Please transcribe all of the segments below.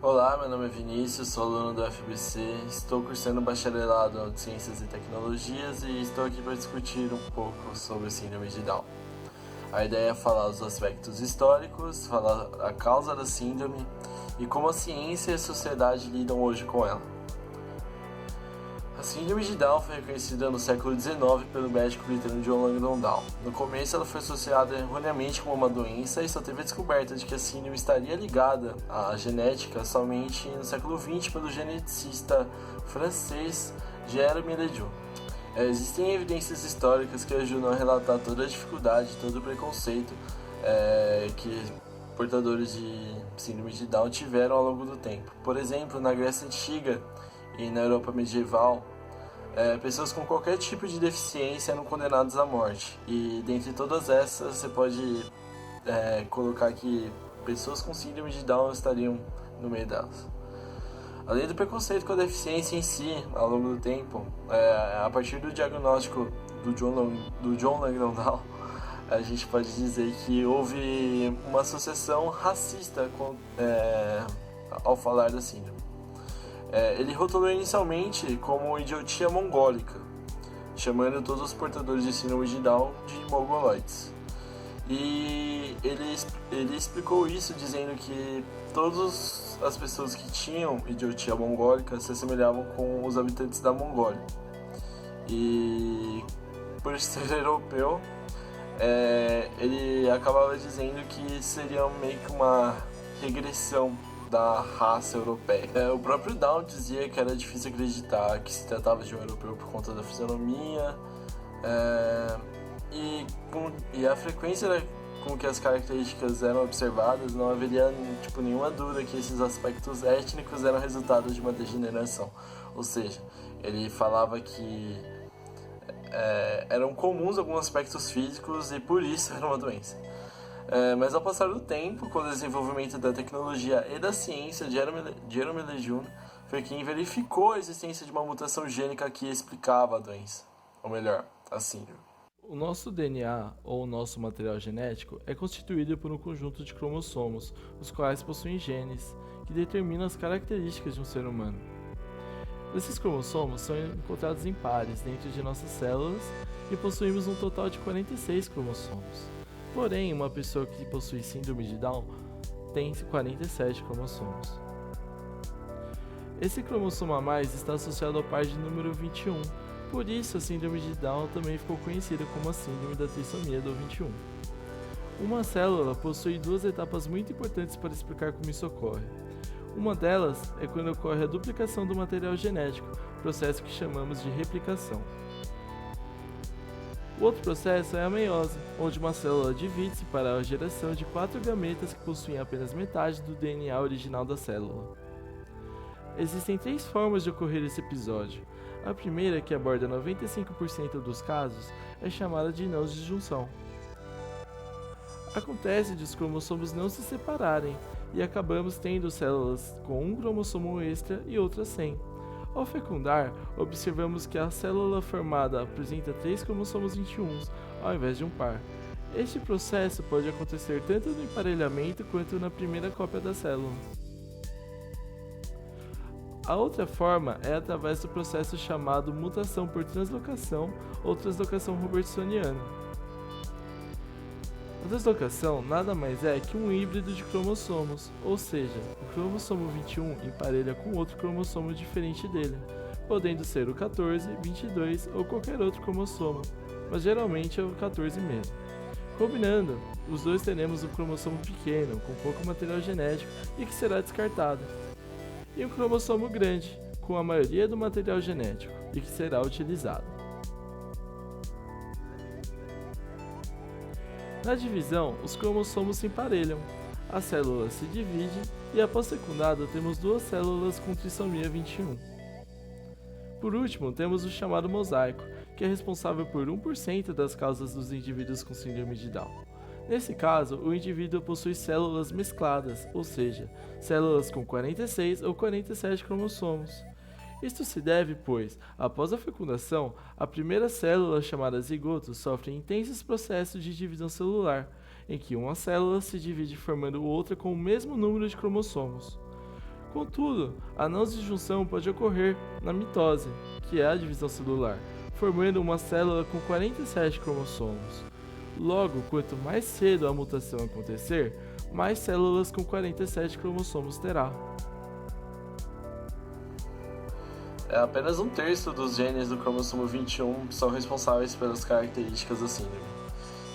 Olá, meu nome é Vinícius, sou aluno do FBC, estou cursando bacharelado em Ciências e Tecnologias e estou aqui para discutir um pouco sobre a síndrome de Down. A ideia é falar os aspectos históricos, falar a causa da síndrome e como a ciência e a sociedade lidam hoje com ela. A síndrome de Down foi reconhecida no século XIX pelo médico britânico John Langdon Down. No começo ela foi associada erroneamente com uma doença e só teve a descoberta de que a síndrome estaria ligada à genética somente no século XX pelo geneticista francês Jerome Lejeune. Existem evidências históricas que ajudam a relatar toda a dificuldade, todo o preconceito que portadores de síndrome de Down tiveram ao longo do tempo. Por exemplo, na Grécia Antiga e na Europa medieval, pessoas com qualquer tipo de deficiência eram condenadas à morte. E dentre todas essas, você pode colocar que pessoas com síndrome de Down estariam no meio delas. Além do preconceito com a deficiência em si, ao longo do tempo, a partir do diagnóstico do John Langdon Down, a gente pode dizer que houve uma associação racista ao falar da síndrome. Ele rotulou inicialmente como idiotia mongólica, chamando todos os portadores de síndrome de Down de mongoloides. E ele explicou isso dizendo que todas as pessoas que tinham idiotia mongólica se assemelhavam com os habitantes da Mongólia. E por ser europeu, ele acabava dizendo que seria meio que uma regressão da raça europeia. O próprio Down dizia que era difícil acreditar que se tratava de um europeu por conta da fisionomia e a frequência com que as características eram observadas. Não haveria nenhuma dúvida que esses aspectos étnicos eram resultado de uma degeneração. Ou seja, ele falava que eram comuns alguns aspectos físicos e por isso era uma doença. Mas ao passar do tempo, com o desenvolvimento da tecnologia e da ciência, Jerome Lejeune foi quem verificou a existência de uma mutação gênica que explicava a doença, ou melhor, a síndrome. O nosso DNA, ou o nosso material genético, é constituído por um conjunto de cromossomos, os quais possuem genes, que determinam as características de um ser humano. Esses cromossomos são encontrados em pares dentro de nossas células e possuímos um total de 46 cromossomos. Porém, uma pessoa que possui síndrome de Down tem 47 cromossomos. Esse cromossomo a mais está associado ao par de número 21, por isso a síndrome de Down também ficou conhecida como a síndrome da trissomia do 21. Uma célula possui duas etapas muito importantes para explicar como isso ocorre. Uma delas é quando ocorre a duplicação do material genético, processo que chamamos de replicação. O outro processo é a meiose, onde uma célula divide-se para a geração de 4 gametas que possuem apenas metade do DNA original da célula. Existem 3 formas de ocorrer esse episódio. A primeira, que aborda 95% dos casos, é chamada de não disjunção. Acontece de os cromossomos não se separarem e acabamos tendo células com um cromossomo extra e outras sem. Ao fecundar, observamos que a célula formada apresenta 3 cromossomos 21, ao invés de um par. Este processo pode acontecer tanto no emparelhamento quanto na primeira cópia da célula. A outra forma é através do processo chamado mutação por translocação ou translocação robertsoniana. A translocação nada mais é que um híbrido de cromossomos, ou seja, o cromossomo 21 emparelha com outro cromossomo diferente dele, podendo ser o 14, 22 ou qualquer outro cromossomo, mas geralmente é o 14 mesmo. Combinando, os dois teremos um cromossomo pequeno, com pouco material genético e que será descartado, e um cromossomo grande, com a maioria do material genético e que será utilizado. Na divisão, os cromossomos se emparelham, a célula se divide e após fecundada temos 2 células com trissomia 21. Por último, temos o chamado mosaico, que é responsável por 1% das causas dos indivíduos com síndrome de Down. Nesse caso, o indivíduo possui células mescladas, ou seja, células com 46 ou 47 cromossomos. Isto se deve, pois, após a fecundação, a primeira célula, chamada zigoto, sofre intensos processos de divisão celular, em que uma célula se divide formando outra com o mesmo número de cromossomos. Contudo, a não disjunção pode ocorrer na mitose, que é a divisão celular, formando uma célula com 47 cromossomos. Logo, quanto mais cedo a mutação acontecer, mais células com 47 cromossomos terá. Apenas um terço dos genes do cromossomo 21 são responsáveis pelas características da síndrome,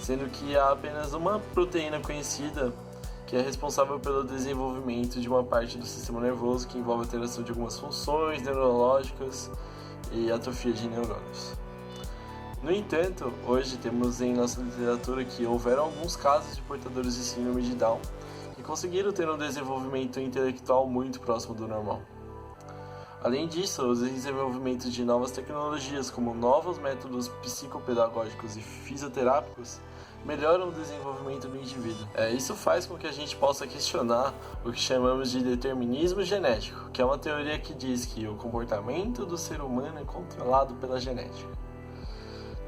sendo que há apenas uma proteína conhecida que é responsável pelo desenvolvimento de uma parte do sistema nervoso que envolve a alteração de algumas funções neurológicas e atrofia de neurônios. No entanto, hoje temos em nossa literatura que houveram alguns casos de portadores de síndrome de Down que conseguiram ter um desenvolvimento intelectual muito próximo do normal. Além disso, o desenvolvimento de novas tecnologias, como novos métodos psicopedagógicos e fisioterápicos, melhoram o desenvolvimento do indivíduo. Isso faz com que a gente possa questionar o que chamamos de determinismo genético, que é uma teoria que diz que o comportamento do ser humano é controlado pela genética.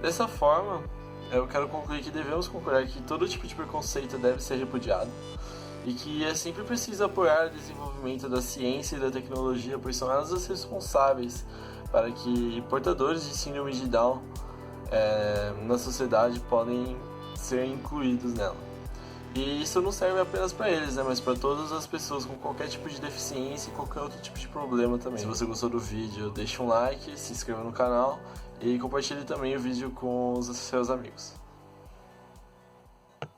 Dessa forma, eu quero concluir que devemos concordar que todo tipo de preconceito deve ser repudiado, e que é sempre preciso apoiar o desenvolvimento da ciência e da tecnologia, pois são elas as responsáveis para que portadores de síndrome de Down na sociedade podem ser incluídos nela. E isso não serve apenas para eles, mas para todas as pessoas com qualquer tipo de deficiência e qualquer outro tipo de problema também. Se você gostou do vídeo, deixa um like, se inscreva no canal e compartilhe também o vídeo com os seus amigos.